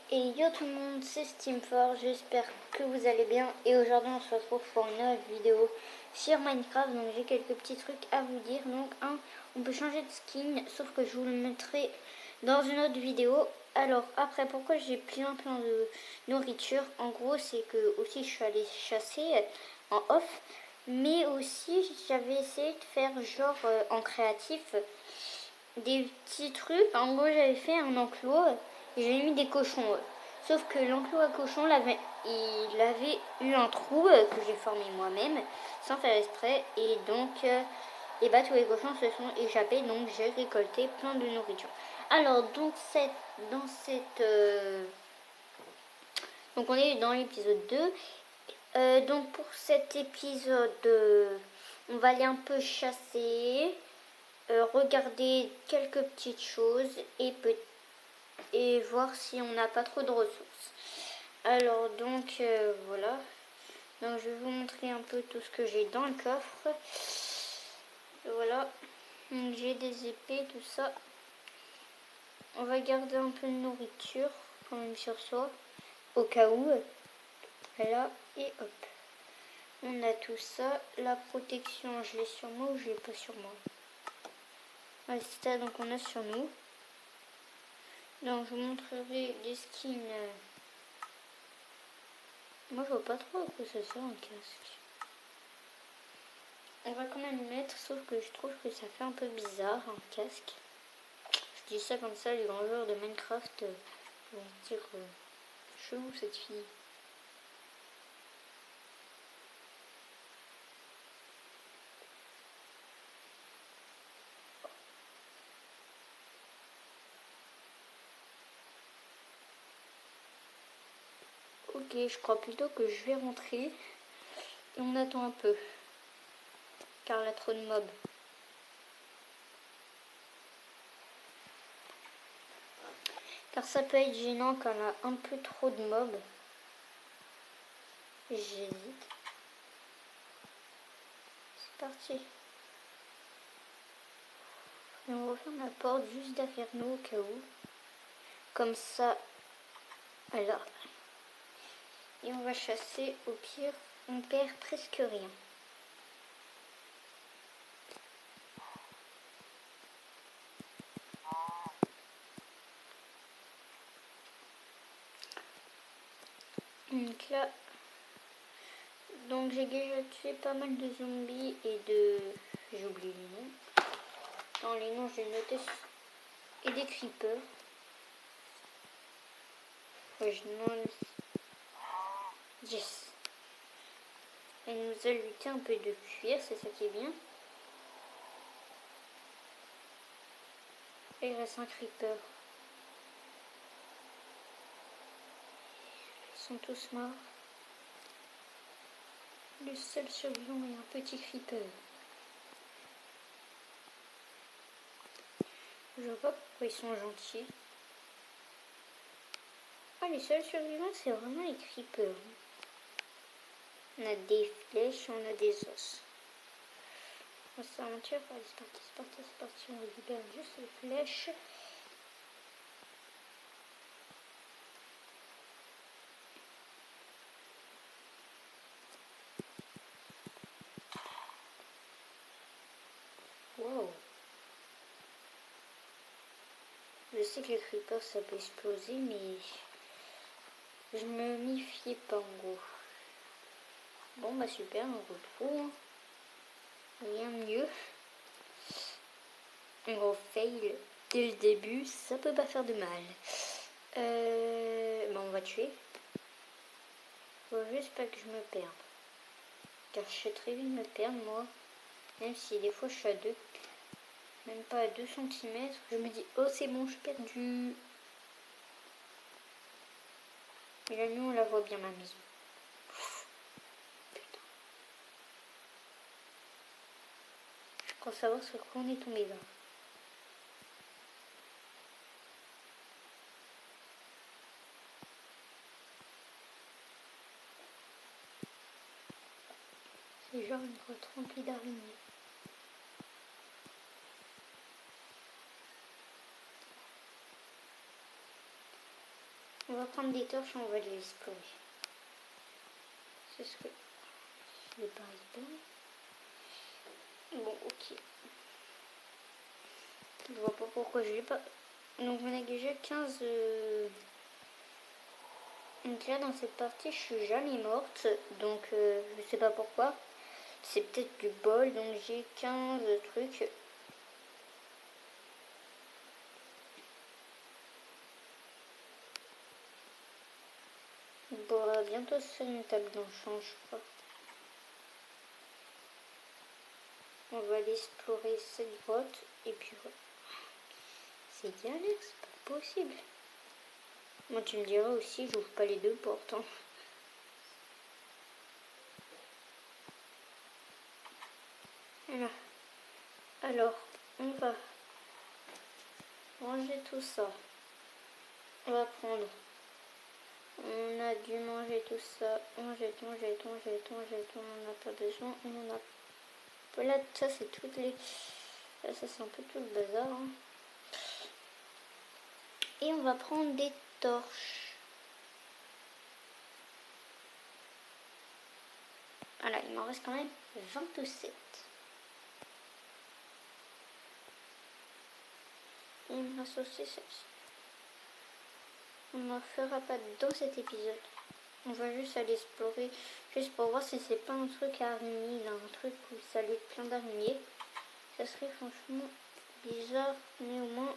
Et yo tout le monde, c'est Steamfort, j'espère que vous allez bien. Et aujourd'hui on se retrouve pour une nouvelle vidéo sur Minecraft. Donc j'ai quelques petits trucs à vous dire. Donc on peut changer de skin, sauf que je vous le mettrai dans une autre vidéo. Alors après, pourquoi j'ai plein de nourriture? En gros c'est que aussi je suis allée chasser en off. Mais aussi j'avais essayé de faire genre en créatif des petits trucs. En gros j'avais fait un enclos. Et j'ai mis des cochons. Sauf que l'enclos à cochons, il avait eu un trou que j'ai formé moi-même, sans faire exprès. Et donc, tous les cochons se sont échappés. Donc, j'ai récolté plein de nourriture. Alors, donc, donc on est dans l'épisode 2. Donc, pour cet épisode, on va aller un peu chasser, regarder quelques petites choses et voir si on n'a pas trop de ressources. Alors donc voilà. Donc je vais vous montrer un peu tout ce que j'ai dans le coffre. Voilà. Donc j'ai des épées, tout ça. On va garder un peu de nourriture quand même sur soi, au cas où. Voilà, et hop. On a tout ça. La protection, je l'ai sur moi ou je l'ai pas sur moi? Ouais, c'est ça, donc on a sur nous. Donc je vous montrerai les skins. Moi je vois pas trop à quoi ça sert un casque. On va quand même le mettre, sauf que je trouve que ça fait un peu bizarre un casque. Je dis ça comme ça, les grands joueurs de Minecraft vont se dire chelou cette fille. Ok, je crois plutôt que je vais rentrer et on attend un peu. Car il y a trop de mobs. Car ça peut être gênant quand on a un peu trop de mobs. J'hésite. C'est parti. Et on referme la porte juste derrière nous au cas où. Comme ça. Alors. Et on va chasser. Au pire, on perd presque rien. Donc là, donc j'ai déjà tué pas mal de zombies et de... J'ai oublié les noms. Dans les noms, j'ai noté... Et des creepers. Ouais, je demande... Yes. Elle nous a lutté un peu de cuir, c'est ça qui est bien. Et il reste un creeper. Ils sont tous morts. Le seul survivant est un petit creeper. Je vois pas pourquoi ils sont gentils. Ah, les seuls survivants, c'est vraiment les creepers. On a des flèches, on a des os. On va s'aventurer. Allez, c'est parti. On libère juste les flèches. Wow. Je sais que les creepers ça peut exploser, mais je me méfiais pas en gros. Bon bah super, on retrouve. Rien de mieux. Un gros fail dès le début, ça peut pas faire de mal. On va tuer. Faut juste pas que je me perde. Car je sais très vite me perdre moi. Même si des fois je suis à 2. Même pas à 2 cm. Je me dis oh c'est bon, je suis perdu. Mais là nous on la voit bien ma maison. Putain. Je crois savoir sur quoi on est tombé là. C'est genre une grotte remplie d'araignées. On va prendre des torches et on va les explorer. C'est ce que je vais pas arriver. Bon, ok. Je vois pas pourquoi je l'ai pas. Donc on a déjà 15. Donc là dans cette partie je suis jamais morte. Donc je sais pas pourquoi. C'est peut-être du bol. Donc j'ai 15 trucs. Bon, bientôt sur une table d'enchant je crois. On va aller explorer cette grotte. Et puis voilà. C'est galère, c'est pas possible. Moi tu me diras aussi, j'ouvre pas les deux portes. Hein. Voilà. Alors, on va ranger tout ça. On va prendre. On a dû manger tout ça. On jette, on jette, on jette, on jette. On n'en a pas besoin. On en a. Là, ça c'est toutes les. Là, ça c'est un peu tout le bazar. Hein. Et on va prendre des torches. Voilà, il m'en reste quand même 27. Et il me reste aussi celle-ci. On n'en fera pas dans cet épisode. On va juste aller explorer, juste pour voir si c'est pas un truc à araignées, là, un truc où ça lutte plein d'araignées. Ça serait franchement bizarre, mais au moins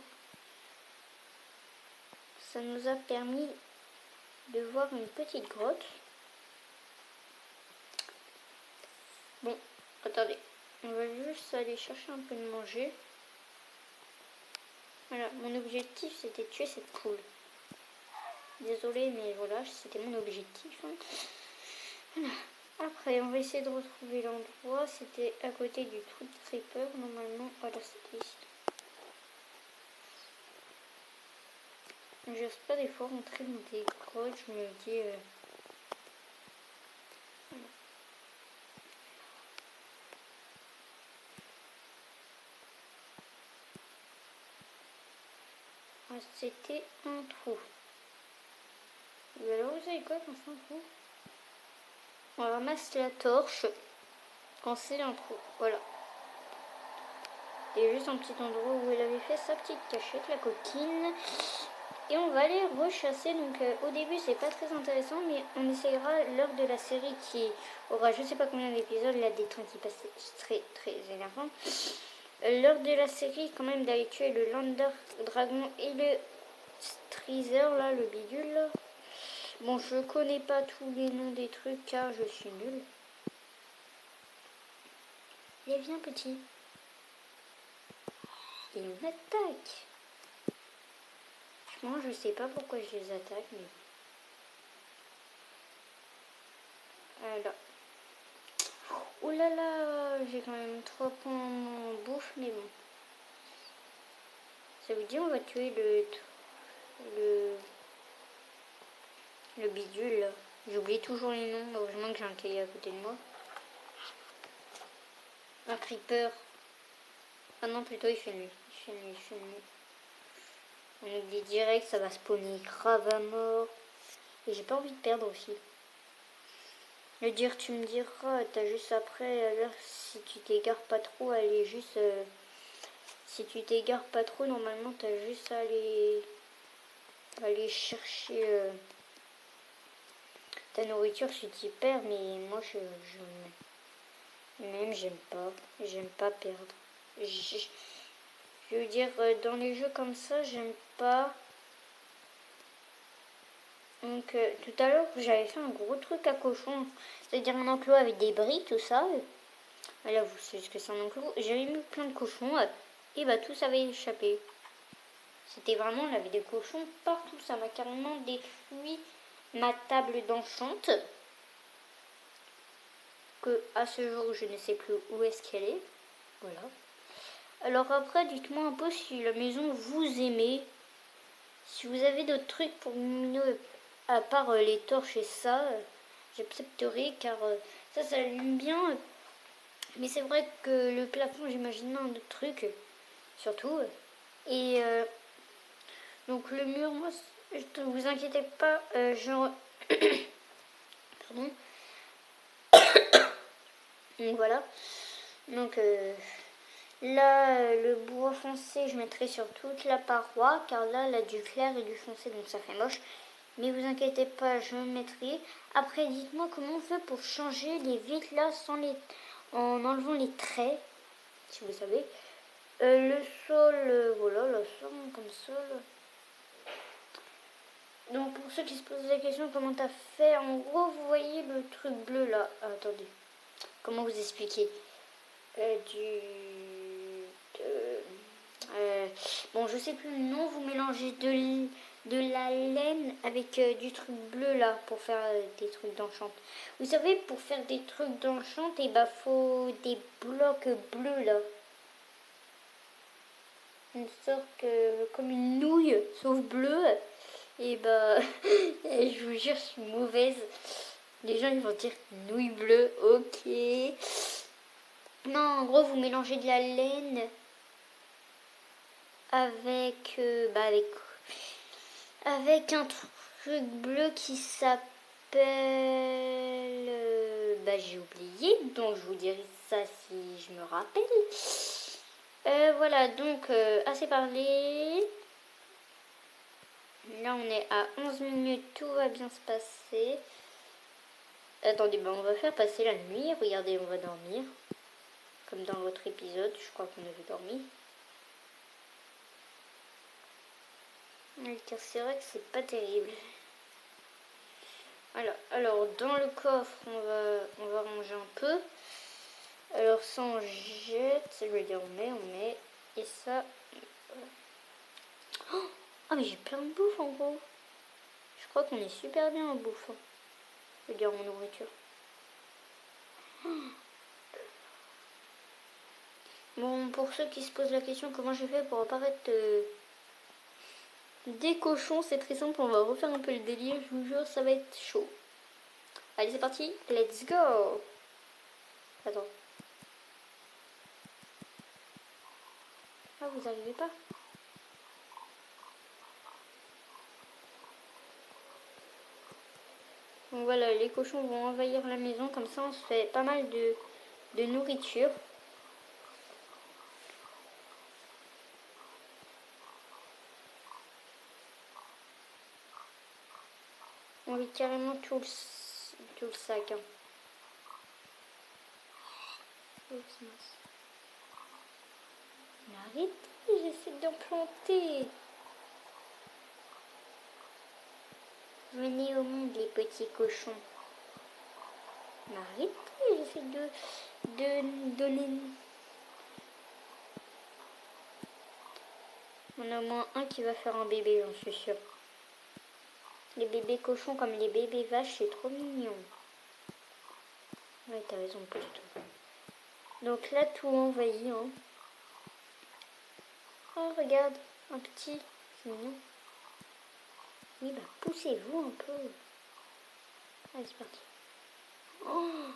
ça nous a permis de voir une petite grotte. Bon, attendez, on va juste aller chercher un peu de manger. Voilà, mon objectif c'était de tuer cette poule. Désolée, mais voilà, c'était mon objectif. Hein. Voilà. Après, on va essayer de retrouver l'endroit. C'était à côté du trou de creeper, normalement. Voilà, c'était ici. J'ose pas des fois rentrer dans des grottes, je me dis... Ah, c'était un trou. Mais alors vous savez quoi quand c'est un trou? On ramasse la torche quand c'est un trou. Voilà. Il y a juste un petit endroit où elle avait fait sa petite cachette, la coquine. Et on va aller rechasser. Donc au début c'est pas très intéressant, mais on essayera lors de la série qui aura je sais pas combien d'épisodes, là des trains qui passent très très énervant. Lors de la série quand même d'aller tuer le Lander Dragon et le Strizer là, le bidule là. Bon, je connais pas tous les noms des trucs car je suis nulle. Allez, viens petit. Et on attaque. Moi, je sais pas pourquoi je les attaque, mais... Alors. Oh là là, j'ai quand même 3 points en bouffe, mais bon. Ça veut dire on va tuer le bidule. J'oublie toujours les noms, heureusement que j'ai un cahier à côté de moi. Un creeper. Ah non, plutôt il fait nuit. Il fait nuit, il fait nuit. On nous dit direct, ça va spawner grave à mort. Et j'ai pas envie de perdre aussi. Le dire, tu me diras, t'as juste après, alors si tu t'égares pas trop, aller juste... si tu t'égares pas trop, normalement t'as juste à aller chercher ta nourriture si tu perds, mais moi même j'aime pas perdre. Je veux dire, dans les jeux comme ça, j'aime pas. Donc tout à l'heure, j'avais fait un gros truc à cochon, c'est-à-dire un enclos avec des briques, tout ça. Là, vous savez ce que c'est un enclos. J'avais mis plein de cochons et bah tout ça avait échappé. C'était vraiment, on avait des cochons partout. Ça m'a carrément détruit ma table d'enchante. Que à ce jour, je ne sais plus où est-ce qu'elle est. Voilà. Alors après, dites-moi un peu si la maison vous aimez. Si vous avez d'autres trucs pour mieux, à part les torches et ça, j'accepterai car ça allume bien. Mais c'est vrai que le plafond, j'imagine un autre truc, surtout. Et donc le mur, moi, Ne vous inquiétez pas, Pardon. Donc voilà. Donc là, le bois foncé, je mettrai sur toute la paroi, car là, elle a du clair et du foncé, donc ça fait moche. Mais vous inquiétez pas, je mettrai. Après, dites-moi comment on fait pour changer les vitres là en enlevant les traits, si vous savez. Le sol, voilà, le sol, comme ça. Donc pour ceux qui se posent la question, comment t'as fait? En gros, vous voyez le truc bleu là. Ah, attendez, comment vous expliquer? Bon, je sais plus le nom. Vous mélangez de la laine avec du truc bleu là pour faire des trucs d'enchant. Vous savez, pour faire des trucs d'enchant, il faut des blocs bleus là. Une sorte comme une nouille, sauf bleue. Et je vous jure, je suis mauvaise. Les gens ils vont dire nouille bleue, ok. Non, en gros, vous mélangez de la laine avec un truc bleu qui s'appelle j'ai oublié, donc je vous dirai ça si je me rappelle. Voilà, donc assez parlé. Là on est à 11 minutes, tout va bien se passer. Attendez, on va faire passer la nuit. Regardez, on va dormir. Comme dans votre épisode, je crois qu'on avait dormi. Car c'est vrai que c'est pas terrible. Alors dans le coffre, on va ranger un peu. Alors ça on jette, je veux dire on met. Et ça... Oh ah mais j'ai plein de bouffe en gros. Je crois qu'on est super bien en bouffe. Je veux dire en nourriture. Bon, pour ceux qui se posent la question comment j'ai fait pour apparaître des cochons, c'est très simple, on va refaire un peu le délire, je vous jure, ça va être chaud. Allez, c'est parti, let's go. Attends. Ah, vous arrivez pas? Donc voilà, les cochons vont envahir la maison, comme ça on se fait pas mal de nourriture. On vide carrément tout le sac. Hein. Oups, mince. Mais arrêtez, j'essaie d'en planter. Venez au monde les petits cochons. Mais arrêtez, j'essaie de donner... On a au moins un qui va faire un bébé, j'en suis sûre. Les bébés cochons comme les bébés vaches, c'est trop mignon. Ouais, t'as raison, pas du tout. Donc là, tout envahi. Hein. Oh, regarde, un petit. C'est mignon. Oui, poussez-vous un peu. Allez, c'est parti. Oh,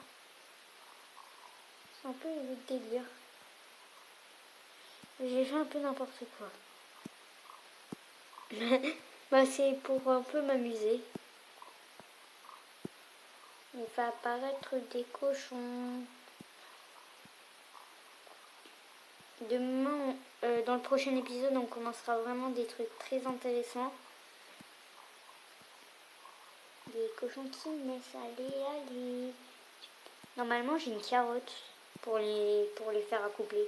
c'est un peu le délire. J'ai fait un peu n'importe quoi. C'est pour un peu m'amuser. On va apparaître des cochons. Demain, dans le prochain épisode, on commencera vraiment des trucs très intéressants. Des cochons qui me laissent aller. Normalement, j'ai une carotte pour les faire accoupler.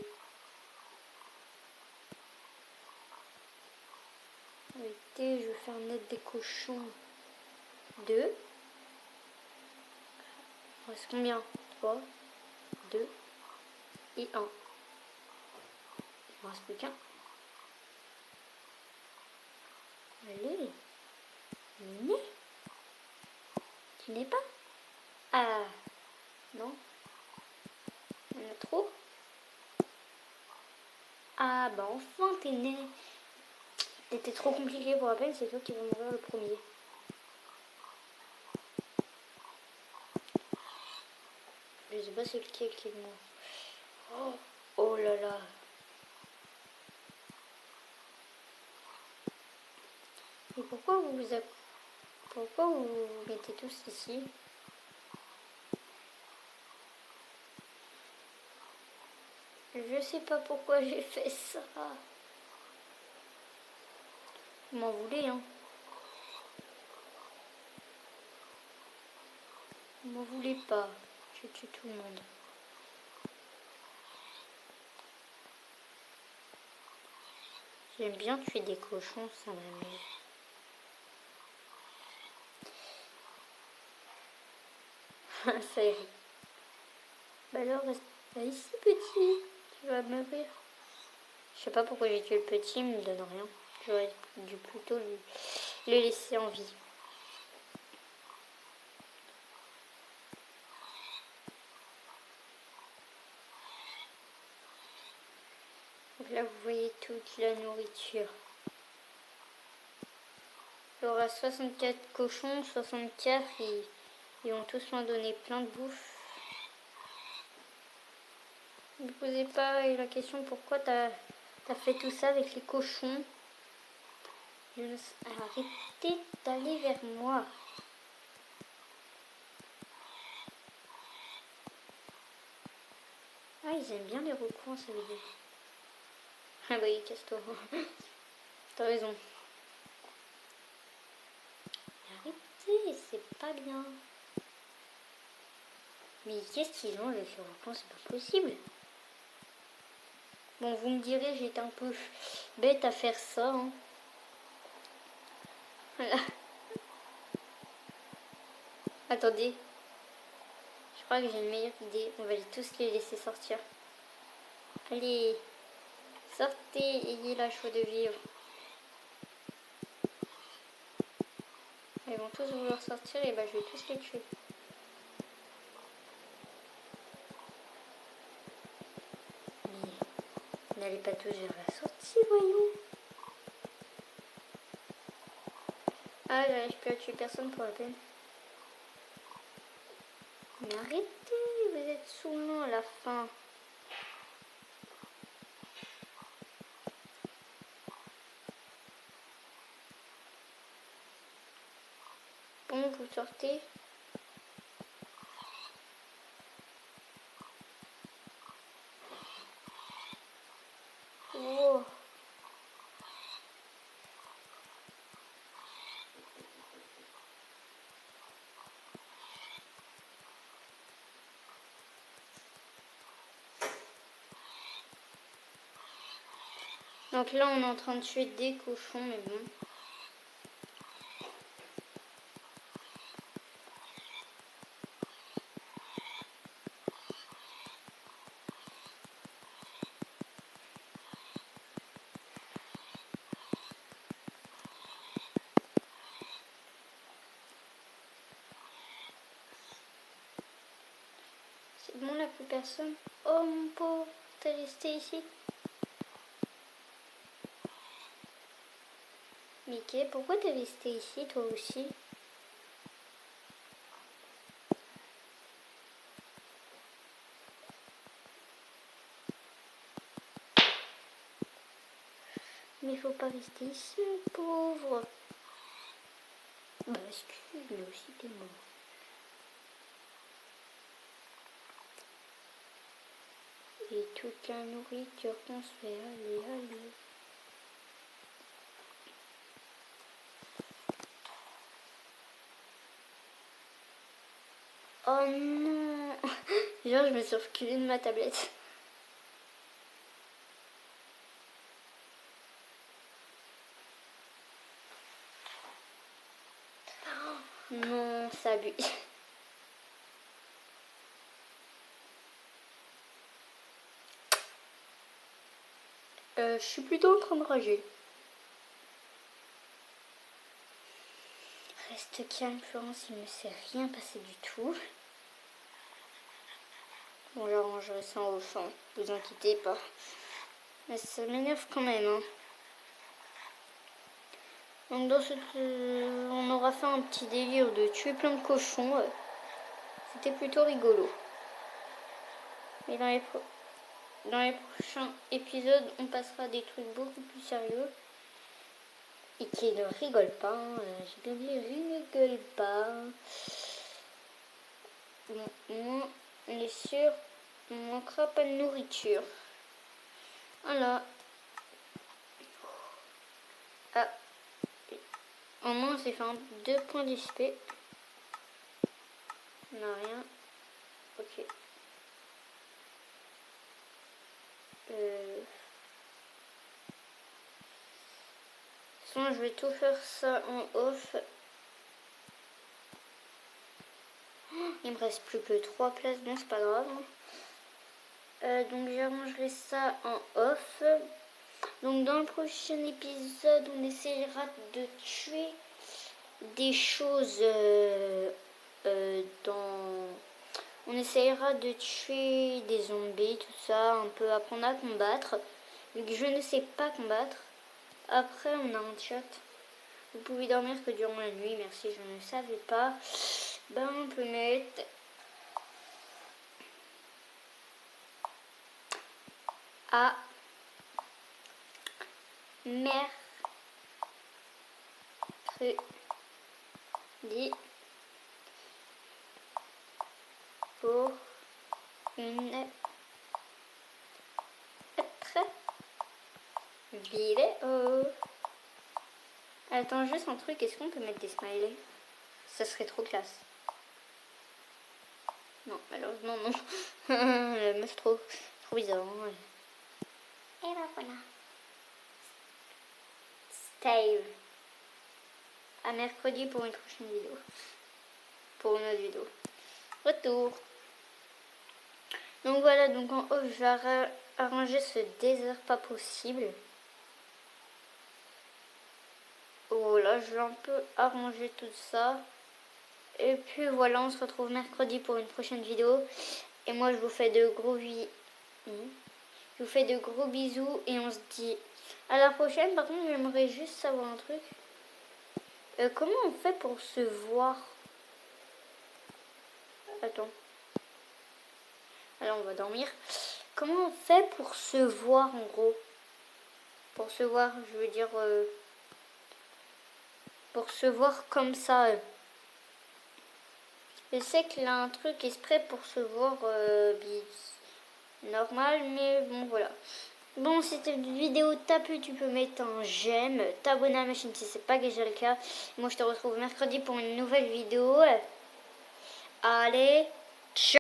Arrêtez, je vais faire naître des cochons. 2. Il reste combien? 3, 2 et 1. Il ne reste plus qu'un. Allez. Miné. Tu n'es pas? Ah. Non. Il y en a trop. Ah enfin t'es né. C'était trop compliqué pour rappel, c'est toi qui vas mourir le premier. Je sais pas c'est lequel qui est mort. Oh là là. Et pourquoi vous mettez tous ici? Je sais pas pourquoi j'ai fait ça. Vous m'en voulez, hein? Vous m'en voulez pas. Je tue tout le monde. J'aime bien tuer des cochons, ça m'amuse. Ça y est. Bah alors, reste ici, petit. Tu vas mourir. Je sais pas pourquoi j'ai tué le petit, il me donne rien. J'aurais dû plutôt le laisser en vie. Donc là, vous voyez toute la nourriture. Il y aura 64 cochons, 64 et ils vont tous m'en donner plein de bouffe. Ne me posez pas la question pourquoi t'as fait tout ça avec les cochons. Arrêtez d'aller vers moi. Ah, ils aiment bien les recoins, ça veut dire. Ah bah, casse-toi. T'as raison. Arrêtez, c'est pas bien. Mais qu'est-ce qu'ils ont avec les recoins, c'est pas possible. Bon, vous me direz, j'étais un peu bête à faire ça. Hein. Voilà. Attendez. Je crois que j'ai une meilleure idée. On va tous les laisser sortir. Allez. Sortez, ayez la joie de vivre. Ils vont tous vouloir sortir et bah je vais tous les tuer. Mais n'allez pas tous vers la sortie, voyons. Ah, j'arrive plus à tuer personne pour la peine. Mais arrêtez, vous êtes saoulant à la fin. Bon, vous sortez. Oh. Donc là, on est en train de tuer des cochons, mais bon. C'est bon, là, plus personne. Oh, mon pauvre, t'es resté ici. Mickey, pourquoi t'es resté ici, toi aussi? Mais il faut pas rester ici, pauvre. Bah, excuse, lui aussi, t'es mort. Et toute la nourriture qu'on se fait, allez, allez. Oh non. Genre, je me suis reculée de ma tablette. Non, ça abuse. Je suis plutôt en train de rager. Reste calme, Florence, il ne s'est rien passé du tout. Bon, j'arrangerai ça en haut, vous inquiétez pas. Mais ça m'énerve quand même. Hein. Donc on aura fait un petit délire de tuer plein de cochons. C'était plutôt rigolo. Mais dans les prochains épisodes, on passera à des trucs beaucoup plus sérieux. et qui ne rigole pas. J'ai bien dit, rigole pas. Bon, on est sûr, on ne manquera pas de nourriture. Voilà. Ah. Au moins, on s'est fait 2 points d'XP. On n'a rien. Ok. Sinon, je vais tout faire ça en off. Il me reste plus que 3 places, bon c'est pas grave. Donc j'arrangerai ça en off. Donc dans le prochain épisode, on essaiera de tuer des choses On essaiera de tuer des zombies, tout ça, un peu apprendre à combattre. Vu que je ne sais pas combattre. Après, on a un chat. Vous pouvez dormir que durant la nuit, merci, je ne savais pas. Ben, on peut mettre... à mercredi pour une autre vidéo. Attends, juste un truc, est-ce qu'on peut mettre des smileys? Ça serait trop classe. Non, malheureusement non. C'est trop bizarre. Hein. Et ben voilà. Stave. À mercredi pour une prochaine vidéo. Pour une autre vidéo. Retour. Donc voilà, donc en haut, je vais arranger ce désert pas possible. Voilà, je vais un peu arranger tout ça. Et puis voilà, on se retrouve mercredi pour une prochaine vidéo. Et moi, je vous fais de gros bisous et on se dit à la prochaine. Par contre, j'aimerais juste savoir un truc. Comment on fait pour se voir? Attends. Alors, on va dormir. Comment on fait pour se voir, en gros? Pour se voir, je veux dire... pour se voir comme ça. Je sais qu'il y a un truc exprès pour se voir normal, mais bon, voilà. Bon, si cette vidéo t'a plu, tu peux mettre un j'aime, t'abonner à ma chaîne si c'est pas déjà le cas. Moi, je te retrouve mercredi pour une nouvelle vidéo. Allez,